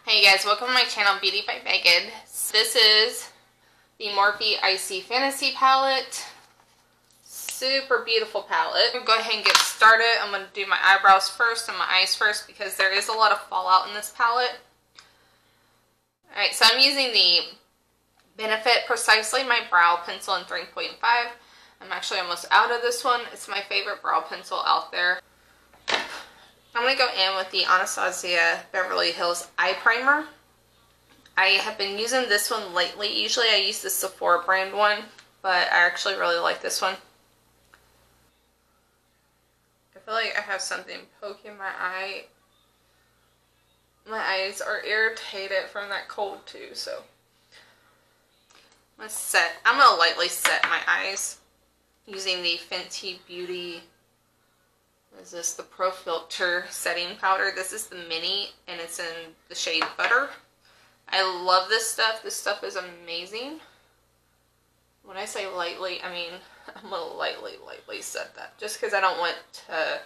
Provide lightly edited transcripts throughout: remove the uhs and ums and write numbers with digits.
Hey guys, welcome to my channel, Beauty by Megan. This is the Morphe Icy Fantasy Palette. Super beautiful palette. I'm going to go ahead and get started. I'm going to do my eyebrows first and my eyes first because there is a lot of fallout in this palette. Alright, so I'm using the Benefit Precisely My Brow Pencil in 3.5. I'm actually almost out of this one. It's my favorite brow pencil out there. I'm going to go in with the Anastasia Beverly Hills Eye Primer. I have been using this one lately. Usually I use the Sephora brand one, but I actually really like this one. I feel like I have something poking my eye. My eyes are irritated from that cold too, so. I'm going to lightly set my eyes using the Fenty Beauty. Is this the Pro Filter setting powder? This is the mini and it's in the shade Butter. I love this stuff. This stuff is amazing. When I say lightly, I mean I'm gonna lightly set that just because I don't want to.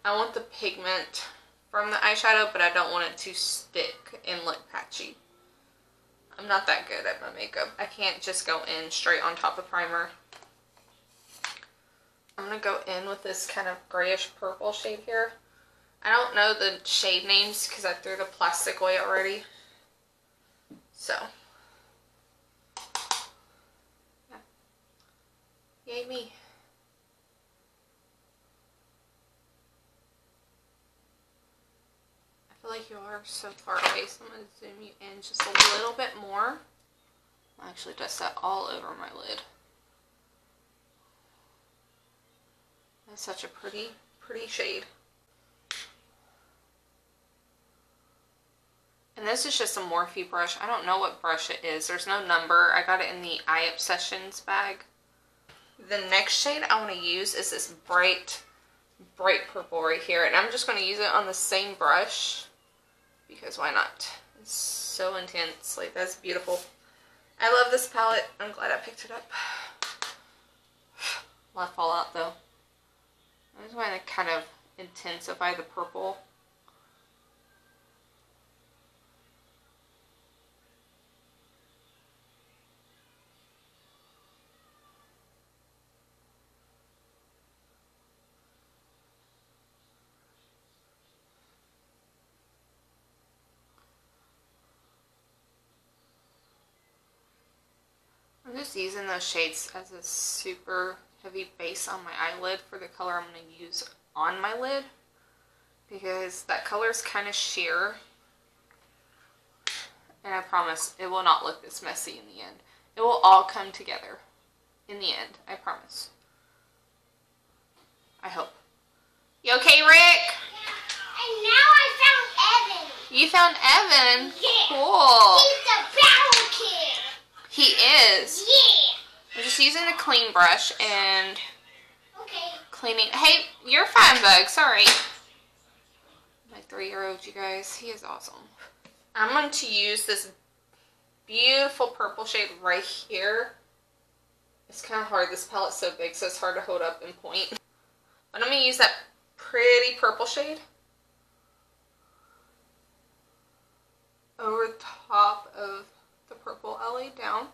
I want the pigment from the eyeshadow, but I don't want it to stick and look patchy. I'm not that good at my makeup. I can't just go in straight on top of primer. I'm going to go in with this kind of grayish purple shade here. I don't know the shade names because I threw the plastic away already. So. Yeah. Yay me. I feel like you are so far away, so I'm going to zoom you in just a little bit more. I'll actually dust that all over my lid. That's such a pretty shade. And this is just a Morphe brush. I don't know what brush it is. There's no number. I got it in the Eye Obsessions bag. The next shade I want to use is this bright purple right here. And I'm just going to use it on the same brush. Because why not? It's so intense. Like, that's beautiful. I love this palette. I'm glad I picked it up. A lot of fallout though. I just want to kind of intensify the purple. I'm just using those shades as a super heavy base on my eyelid for the color I'm going to use on my lid, because that color is kind of sheer, and I promise it will not look this messy in the end. It will all come together in the end, I promise. I hope. You okay, Rick? Yeah. And now I found Evan. You found Evan? Yeah. Cool. He's the battle kid. He is? Yeah. I'm just using a clean brush and cleaning. Hey, you're fine, bug. Sorry. My 3-year-old, you guys. He is awesome. I'm going to use this beautiful purple shade right here. It's kind of hard. This palette's so big, so it's hard to hold up and point. But I'm going to use that pretty purple shade over top of the purple I laid down.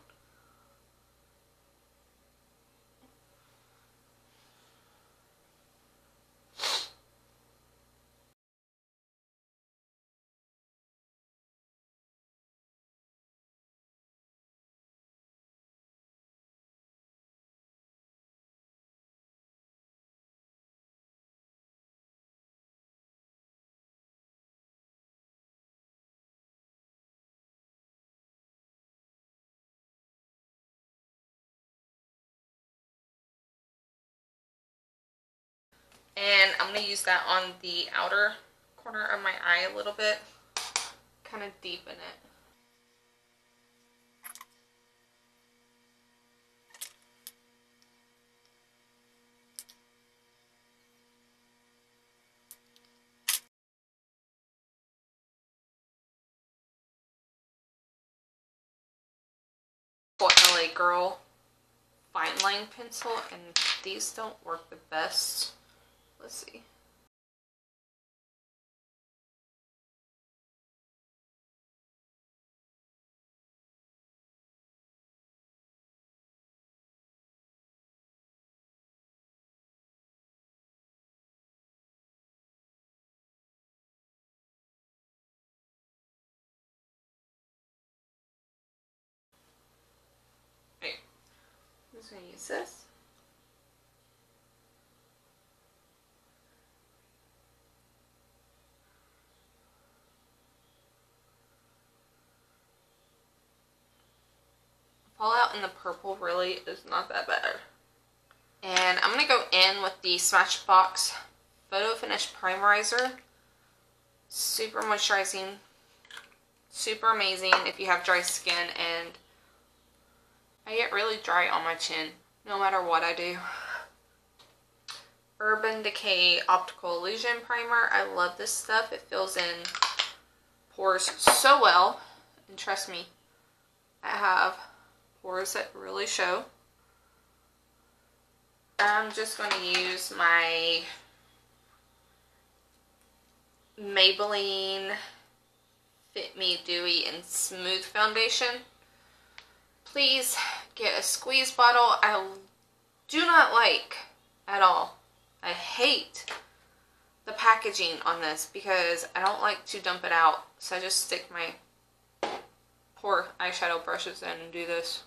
And I'm going to use that on the outer corner of my eye a little bit. Kind of deepen it. LA Girl fine line pencil, and these don't work the best. Let's see. just going to use this. Fallout in the purple really is not that bad. And I'm going to go in with the Smashbox Photo Finish Primerizer. Super moisturizing. Super amazing if you have dry skin, and I get really dry on my chin no matter what I do. Urban Decay Optical Illusion Primer. I love this stuff. It fills in pores so well, and trust me, I have pores that really show. I'm just going to use my Maybelline Fit Me Dewy and Smooth Foundation. Please get a squeeze bottle. I do not like at all. I hate the packaging on this because I don't like to dump it out. So I just stick my poor eyeshadow brushes in and do this.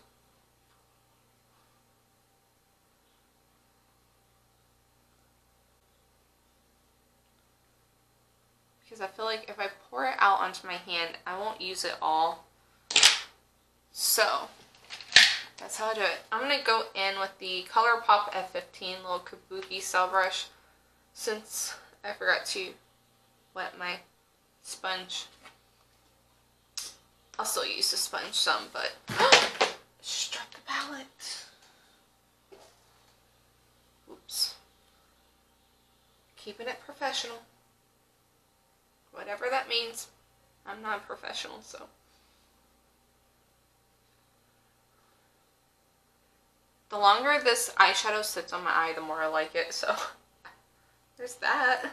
Because I feel like if I pour it out onto my hand, I won't use it all. So, that's how I do it. I'm going to go in with the ColourPop F15 little kabuki style brush, since I forgot to wet my sponge. I'll still use the sponge some, but just dropped the palette. Oops. Keeping it professional. Whatever that means. I'm not a professional, so. The longer this eyeshadow sits on my eye, the more I like it, so there's that.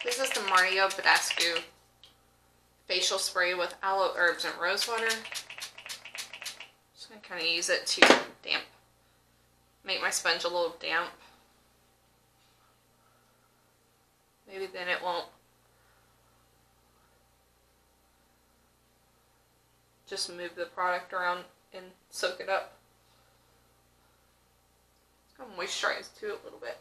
This is the Mario Badescu facial spray with aloe herbs and rose water. Just gonna kind of use it to make my sponge a little damp. Maybe then it won't just move the product around and soak it up. It's gonna moisturize too a little bit.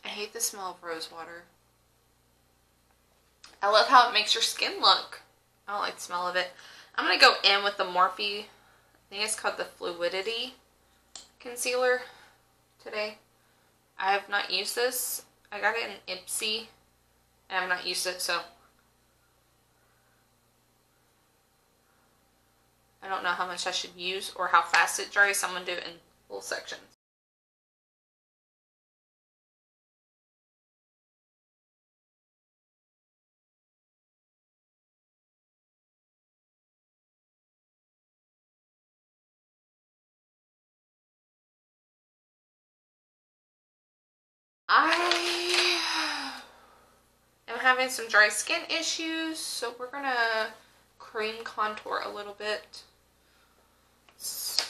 I hate the smell of rose water. I love how it makes your skin look. I don't like the smell of it. I'm going to go in with the Morphe, I think it's called the Fluidity Concealer today. I have not used this. I got it in Ipsy. I have not used it, so I don't know how much I should use or how fast it dries, so I'm going to do it in little sections. I am having some dry skin issues, so we're going to cream contour a little bit. This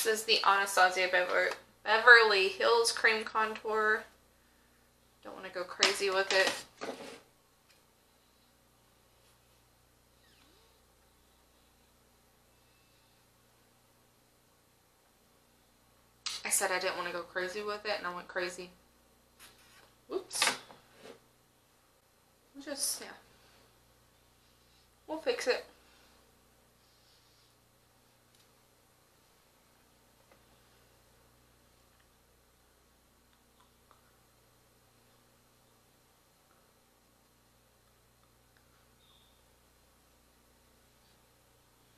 is the Anastasia Beverly Hills Cream Contour. Don't want to go crazy with it. I said I didn't want to go crazy with it, and I went crazy. Oops. Just, yeah. We'll fix it.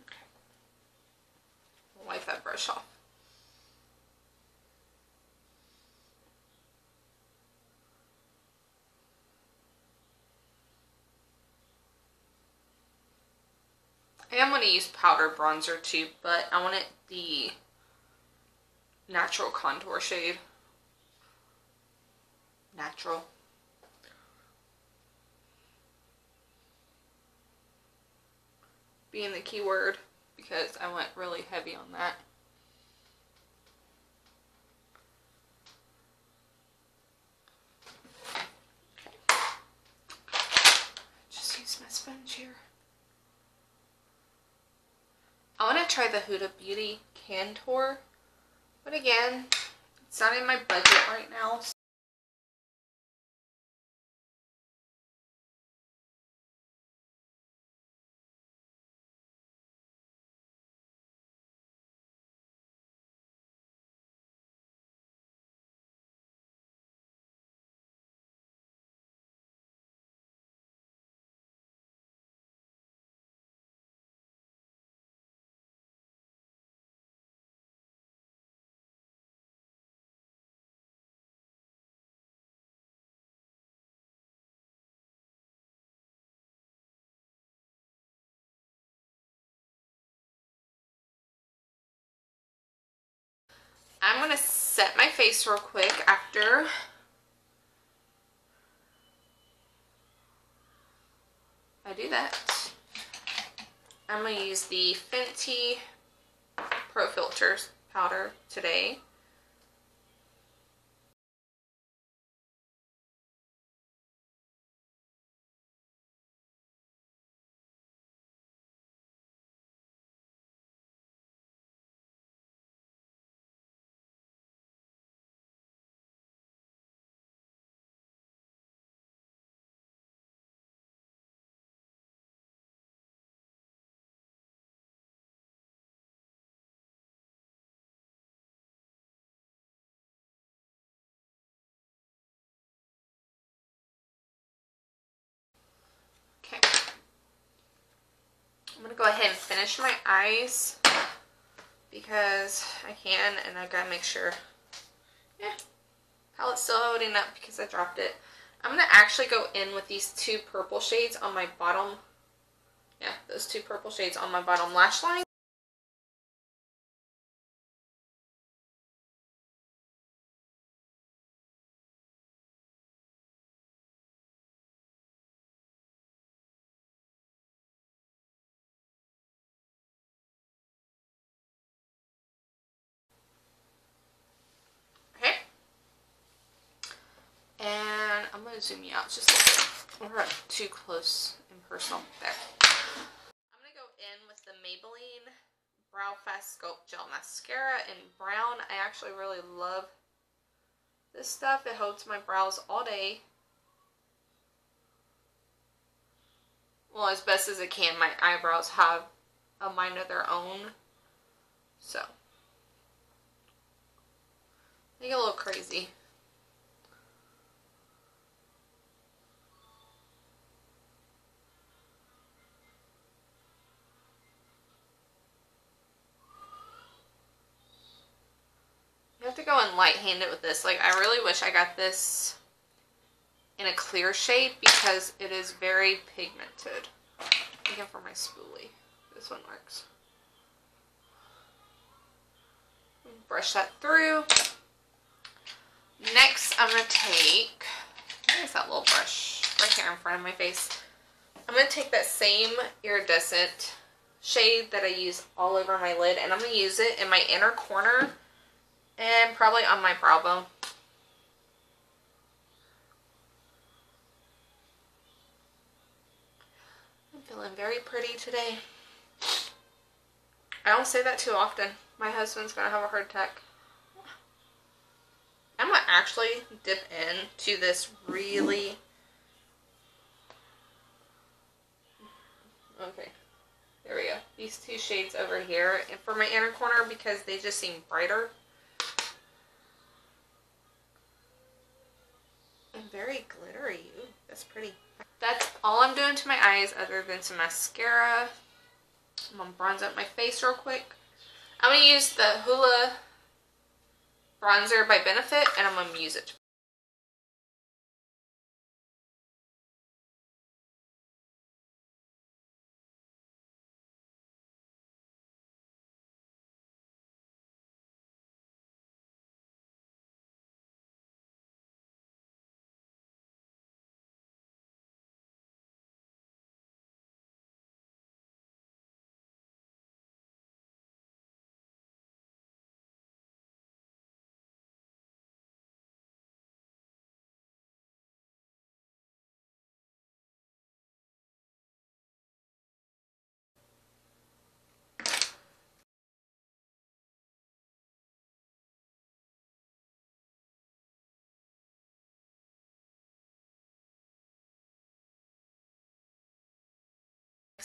Okay. We'll wipe that brush off. I am going to use powder bronzer too, but I want it the natural contour shade. Natural. Being the key word, because I went really heavy on that. I want to try the Huda Beauty Cantor, but again, it's not in my budget right now. I'm going to set my face real quick after I do that. I'm going to use the Fenty Pro Filters powder today. Okay. I'm going to go ahead and finish my eyes because I can, and I gotta make sure, yeah, palette's still holding up because I dropped it. I'm going to actually go in with these two purple shades on my bottom, yeah, those two purple shades on my bottom lash line. Okay. And I'm going to zoom you out just a little bit. We're too close and personal there. I'm going to go in with the Maybelline Brow Fast Sculpt Gel Mascara in brown. I actually really love this stuff. It holds my brows all day. Well, as best as it can. My eyebrows have a mind of their own. So, they get a little crazy. You have to go in light-handed with this. Like, I really wish I got this in a clear shade because it is very pigmented. Again, for my spoolie. This one works. Brush that through. Next, I'm going to take, where's that little brush? Right here in front of my face. I'm going to take that same iridescent shade that I use all over my lid, and I'm going to use it in my inner corner and probably on my brow bone. I'm feeling very pretty today. I don't say that too often. My husband's going to have a heart attack. I'm going to actually dip into this really... Okay, there we go. These two shades over here and for my inner corner because they just seem brighter. And very glittery. Ooh, that's pretty. That's all I'm doing to my eyes other than some mascara. I'm going to bronze up my face real quick. I'm going to use the Hoola bronzer by Benefit, and I'm going to use it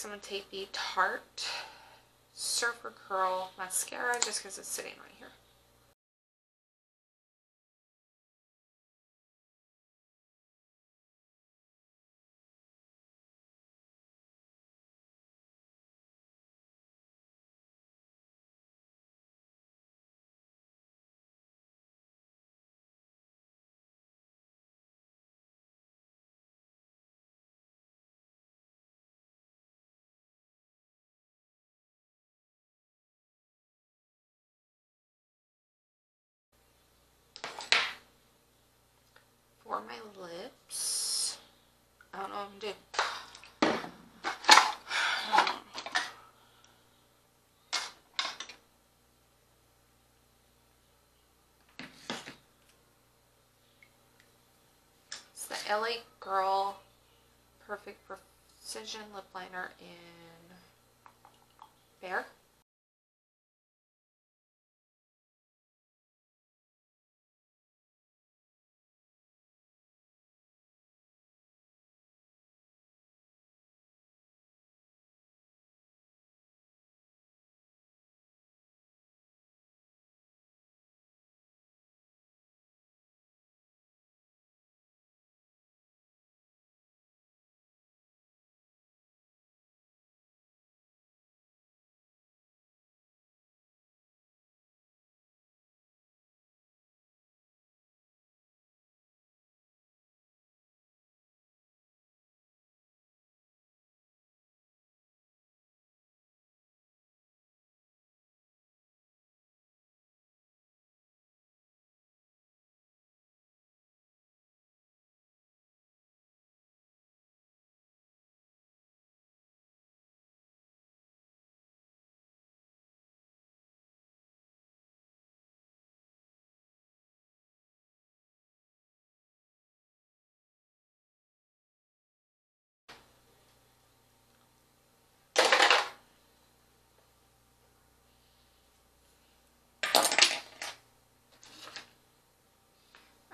Next, I'm going to take the Tarte Surfer Curl Mascara just because it's sitting right here. For my lips, I don't know what I'm doing. It's the LA Girl Perfect Precision Lip Liner in Bear.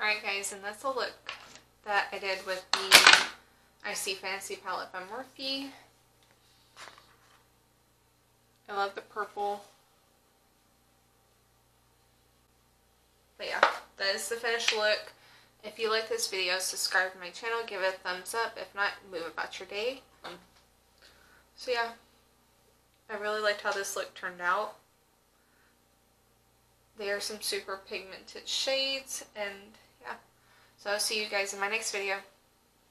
Alright guys, and that's the look that I did with the Icy Fantasy Palette by Morphe. I love the purple. But yeah, that is the finished look. If you like this video, subscribe to my channel, give it a thumbs up. If not, move about your day. So yeah, I really liked how this look turned out. There are some super pigmented shades, and yeah. So I'll see you guys in my next video.